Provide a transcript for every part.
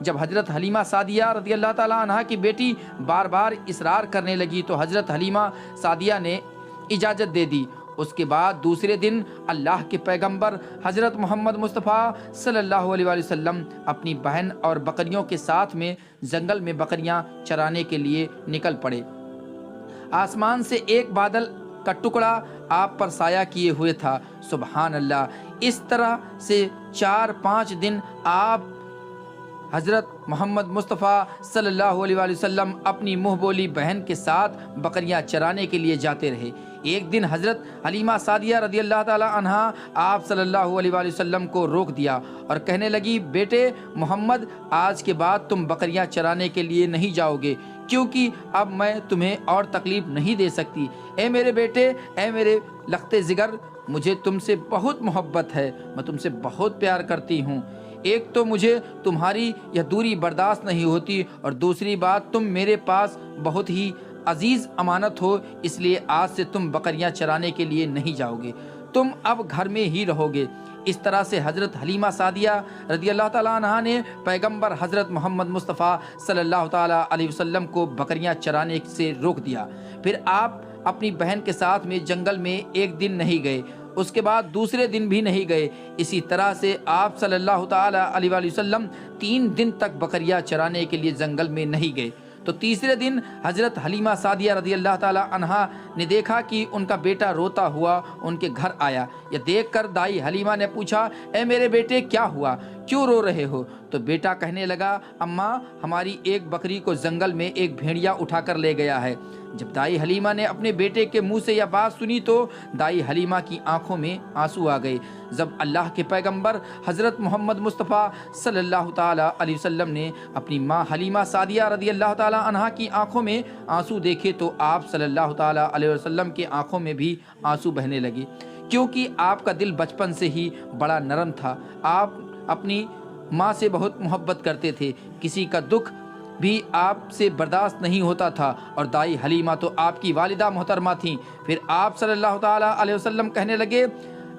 جب حضرت حلیمہ سعدیہ رضی اللہ تعالیٰ عنہ کی بیٹی بار بار اصرار کرنے لگی تو حضرت حلیمہ سعدیہ نے اجازت دے دی۔ اس کے بعد دوسرے دن اللہ کے پیغمبر حضرت محمد مصطفیٰ صلی اللہ علیہ وآلہ وسلم اپنی بہن اور بکریوں کے ساتھ میں جنگل میں بکریاں چرانے کے لیے نکل پڑے۔ آسمان سے ایک بادل کا ٹکڑا آپ پر سایہ کیے ہوئے تھا۔ سبحان اللہ! اس طرح سے 4-5 دن آپ حضرت محمد مصطفیٰ صلی اللہ علیہ وآلہ وسلم اپنی منہ بولی بہن کے ساتھ بکریاں چرانے کے لیے جاتے رہے۔ ایک دن حضرت حلیمہ سعدیہ رضی اللہ تعالی عنہ آپ صلی اللہ علیہ وآلہ وسلم کو روک دیا اور کہنے لگی، بیٹے محمد، آج کے بعد تم بکریاں چرانے کے لیے نہیں جاؤ گے، کیونکہ اب میں تمہیں اور تکلیف نہیں دے سکتی۔ اے میرے بیٹے، اے میرے لخت جگر، مجھے تم سے بہت محبت ہے، میں تم سے بہت پیار کرتی ہوں۔ ایک تو مجھے تمہاری یہ دوری برداشت نہیں ہوتی، اور دوسری بات تم میرے پاس بہت ہی عزیز امانت ہو، اس لیے آج سے تم بکریاں چرانے کے لیے نہیں جاؤ گے، تم اب گھر میں ہی رہو گے۔ اس طرح سے حضرت حلیمہ سعدیہ رضی اللہ تعالیٰ عنہ نے پیغمبر حضرت محمد مصطفیٰ صلی اللہ تعالیٰ علیہ وسلم کو بکریاں چرانے سے روک دیا۔ پھر آپ اپنی بہن کے ساتھ میں جنگل میں ایک دن نہیں گئے، اس کے بعد دوسرے دن بھی نہیں گئے۔ اسی طرح سے آپ صلی اللہ تعالیٰ علیہ وآلہ وسلم 3 دن تک بکریاں چرانے کے لیے جنگل میں نہیں گئے۔ تو تیسرے دن حضرت حلیمہ سعدیہ رضی اللہ تعالیٰ عنہ نے دیکھا کہ ان کا بیٹا روتا ہوا ان کے گھر آیا۔ یہ دیکھ کر دائی حلیمہ نے پوچھا، اے میرے بیٹے، کیا ہوا، کیوں رو رہے ہو؟ تو بیٹا کہنے لگا، اماں، ہماری ایک بکری کو جنگل میں ایک بھیڑیا اٹھا کر لے گیا ہے۔ جب دائی حلیمہ نے اپنے بیٹے کے منہ سے یہ بات سنی تو دائی حلیمہ کی آنکھوں میں آنسو آ گئے۔ جب اللہ کے پیغمبر حضرت محمد مصطفیٰ صلی اللہ تعالیٰ علیہ وسلم نے اپنی ماں حلیمہ سعدیہ رضی اللہ تعالیٰ عنہا کی آنکھوں میں آنسو دیکھے تو آپ صلی اللہ تعالیٰ علیہ وسلم کی آنکھوں میں بھی آنسو بہنے لگے، کیونکہ آپ کا دل بچپن سے ہی بڑا نرم تھا۔ آپ اپنی ماں سے بہت محبت کرتے تھے، کسی کا دکھ بھی آپ سے برداشت نہیں ہوتا تھا، اور دائی حلیمہ تو آپ کی والدہ محترمہ تھیں۔ پھر آپ صلی اللہ تعالیٰ علیہ وسلم کہنے لگے،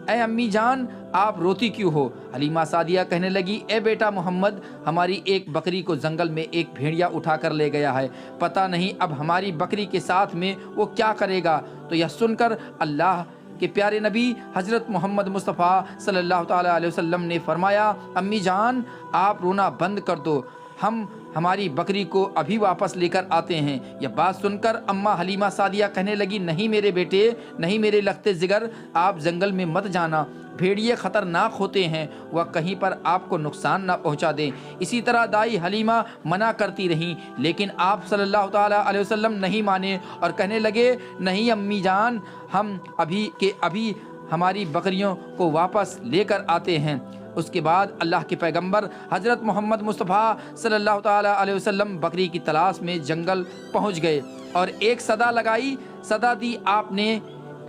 اے امی جان، آپ روتی کیوں ہو؟ حلیمہ سعدیہ کہنے لگی، اے بیٹا محمد، ہماری ایک بکری کو جنگل میں ایک بھیڑیا اٹھا کر لے گیا ہے، پتہ نہیں اب ہماری بکری کے ساتھ میں وہ کیا کرے گا۔ تو یہ سن کر اللہ کہ پیارے نبی حضرت محمد مصطفیٰ صلی اللہ تعالیٰ علیہ وسلم نے فرمایا، امی جان، آپ رونا بند کر دو، ہم ہماری بکری کو ابھی واپس لے کر آتے ہیں۔ یہ بات سن کر اماں حلیمہ سعدیہ کہنے لگی، نہیں میرے بیٹے، نہیں میرے لخت جگر، آپ جنگل میں مت جانا، بھیڑیے خطرناک ہوتے ہیں، وہ کہیں پر آپ کو نقصان نہ پہنچا دیں۔ اسی طرح دائی حلیمہ منع کرتی رہیں، لیکن آپ صلی اللہ تعالیٰ علیہ وسلم نہیں مانے اور کہنے لگے، نہیں امی جان، ہم ابھی کے ابھی ہماری بکریوں کو واپس لے کر آتے ہیں۔ اس کے بعد اللہ کے پیغمبر حضرت محمد مصطفیٰ صلی اللہ تعالیٰ علیہ وسلم بکری کی تلاش میں جنگل پہنچ گئے اور ایک صدا لگائی، صدا دی آپ نے،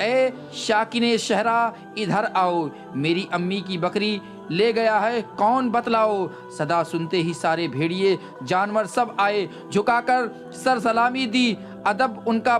اے شاکن شہرا، ادھر آؤ، میری امی کی بکری لے گیا ہے، کون بتلاؤ؟ صدا سنتے ہی سارے بھیڑیے جانور سب آئے، جھکا کر سر سلامی دی، ادب ان کا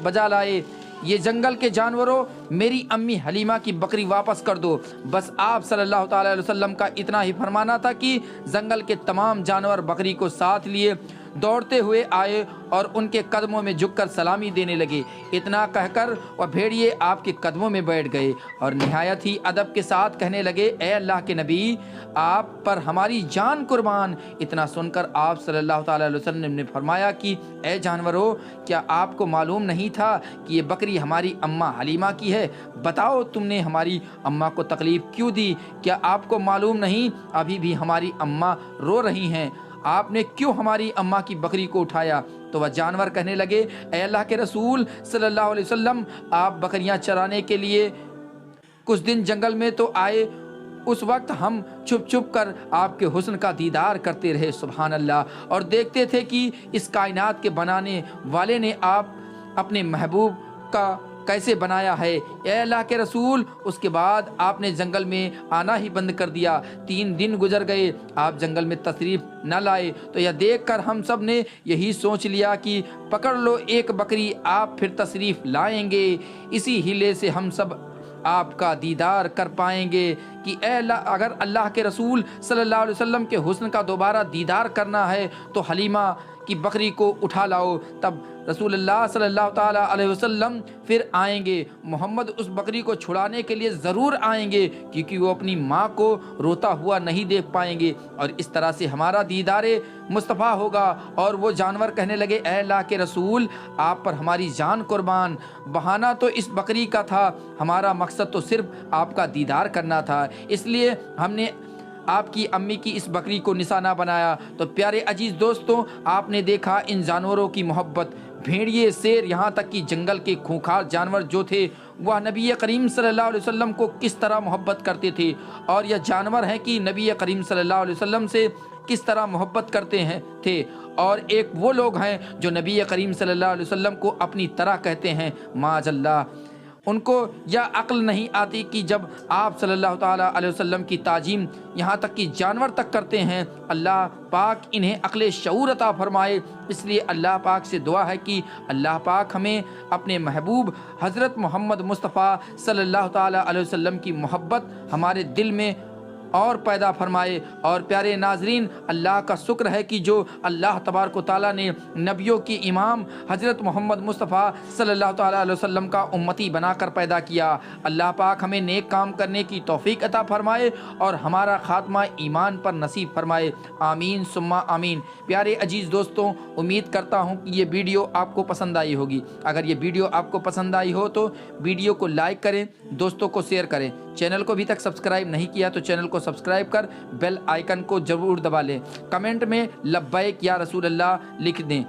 بجا لائے، یہ جنگل کے جانوروں، میری امی حلیمہ کی بکری واپس کر دو۔ بس آپ صلی اللہ تعالیٰ علیہ وسلم کا اتنا ہی فرمانا تھا کہ جنگل کے تمام جانور بکری کو ساتھ لیے دوڑتے ہوئے آئے اور ان کے قدموں میں جھک کر سلامی دینے لگے۔ اتنا کہہ کر وہ بھیڑیے آپ کے قدموں میں بیٹھ گئے اور نہایت ہی ادب کے ساتھ کہنے لگے، اے اللہ کے نبی، آپ پر ہماری جان قربان۔ اتنا سن کر آپ صلی اللہ تعالیٰ علیہ وسلم نے فرمایا کہ اے جانوروں، کیا آپ کو معلوم نہیں تھا کہ یہ بکری ہماری اماں حلیمہ کی ہے؟ بتاؤ تم نے ہماری اماں کو تکلیف کیوں دی؟ کیا آپ کو معلوم نہیں ابھی بھی ہماری اماں رو رہی ہیں؟ آپ نے کیوں ہماری اماں کی بکری کو اٹھایا؟ تو وہ جانور کہنے لگے، اے اللہ کے رسول صلی اللہ علیہ وسلم، آپ بکریاں چرانے کے لیے کچھ دن جنگل میں تو آئے، اس وقت ہم چھپ چھپ کر آپ کے حسن کا دیدار کرتے رہے، سبحان اللہ، اور دیکھتے تھے کہ اس کائنات کے بنانے والے نے آپ اپنے محبوب کا کیسے بنایا ہے۔ اے اللہ کے رسول، اس کے بعد آپ نے جنگل میں آنا ہی بند کر دیا، 3 دن گزر گئے، آپ جنگل میں تشریف نہ لائے، تو یہ دیکھ کر ہم سب نے یہی سوچ لیا کہ پکڑ لو ایک بکری، آپ پھر تشریف لائیں گے، اسی ہیلے سے ہم سب آپ کا دیدار کر پائیں گے۔ کہ اے اللہ، اگر اللہ کے رسول صلی اللہ علیہ وسلم کے حسن کا دوبارہ دیدار کرنا ہے تو حلیمہ کی بکری کو اٹھا لاؤ۔ تب رسول اللہ صلی اللہ تعالیٰ علیہ وسلم پھر آئیں گے، محمد اس بکری کو چھڑانے کے لیے ضرور آئیں گے، کیونکہ وہ اپنی ماں کو روتا ہوا نہیں دیکھ پائیں گے، اور اس طرح سے ہمارا دیدار مصطفیٰ ہوگا۔ اور وہ جانور کہنے لگے اے اللہ کے رسول، آپ پر ہماری جان قربان، بہانہ تو اس بکری کا تھا، ہمارا مقصد تو صرف آپ کا دیدار کرنا تھا، اس لیے ہم نے آپ کی امی کی اس بکری کو نشانہ بنایا۔ تو پیارے عزیز دوستوں، آپ نے دیکھا ان جانوروں کی محبت، بھیڑیے، شیر، یہاں تک کہ جنگل کے خونخوار جانور جو تھے وہ نبی کریم صلی اللہ علیہ وسلم کو کس طرح محبت کرتے تھے، اور یہ جانور ہیں کہ نبی کریم صلی اللہ علیہ وسلم سے کس طرح محبت کرتے تھے، اور ایک وہ لوگ ہیں جو نبی کریم صلی اللہ علیہ وسلم کو اپنی طرح کہتے ہیں، معاذ اللہ۔ ان کو یہ عقل نہیں آتی کہ جب آپ صلی اللہ تعالیٰ علیہ وسلم کی تعظیم یہاں تک کہ جانور تک کرتے ہیں، اللہ پاک انہیں عقل شعور عطا فرمائے۔ اس لیے اللہ پاک سے دعا ہے کہ اللہ پاک ہمیں اپنے محبوب حضرت محمد مصطفیٰ صلی اللہ تعالیٰ علیہ وسلم کی محبت ہمارے دل میں اور پیدا فرمائے۔ اور پیارے ناظرین، اللہ کا شکر ہے کہ جو اللہ تبارک و تعالیٰ نے نبیوں کی امام حضرت محمد مصطفیٰ صلی اللہ تعالیٰ علیہ وسلم کا امتی بنا کر پیدا کیا۔ اللہ پاک ہمیں نیک کام کرنے کی توفیق عطا فرمائے اور ہمارا خاتمہ ایمان پر نصیب فرمائے، آمین ثم آمین۔ پیارے عزیز دوستوں، امید کرتا ہوں کہ یہ ویڈیو آپ کو پسند آئی ہوگی۔ اگر یہ ویڈیو آپ کو پسند آئی ہو تو ویڈیو کو لائک کریں، دوستوں کو شیئر کریں، چینل کو ابھی تک سبسکرائب نہیں کیا تو چینل کو سبسکرائب کر بیل آئیکن کو ضرور دبا لیں، کمنٹ میں لبیک یا رسول اللہ لکھ دیں،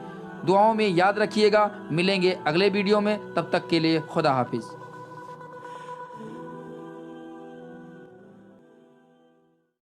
دعاؤں میں یاد رکھیے گا۔ ملیں گے اگلے ویڈیو میں، تب تک کے لیے خدا حافظ۔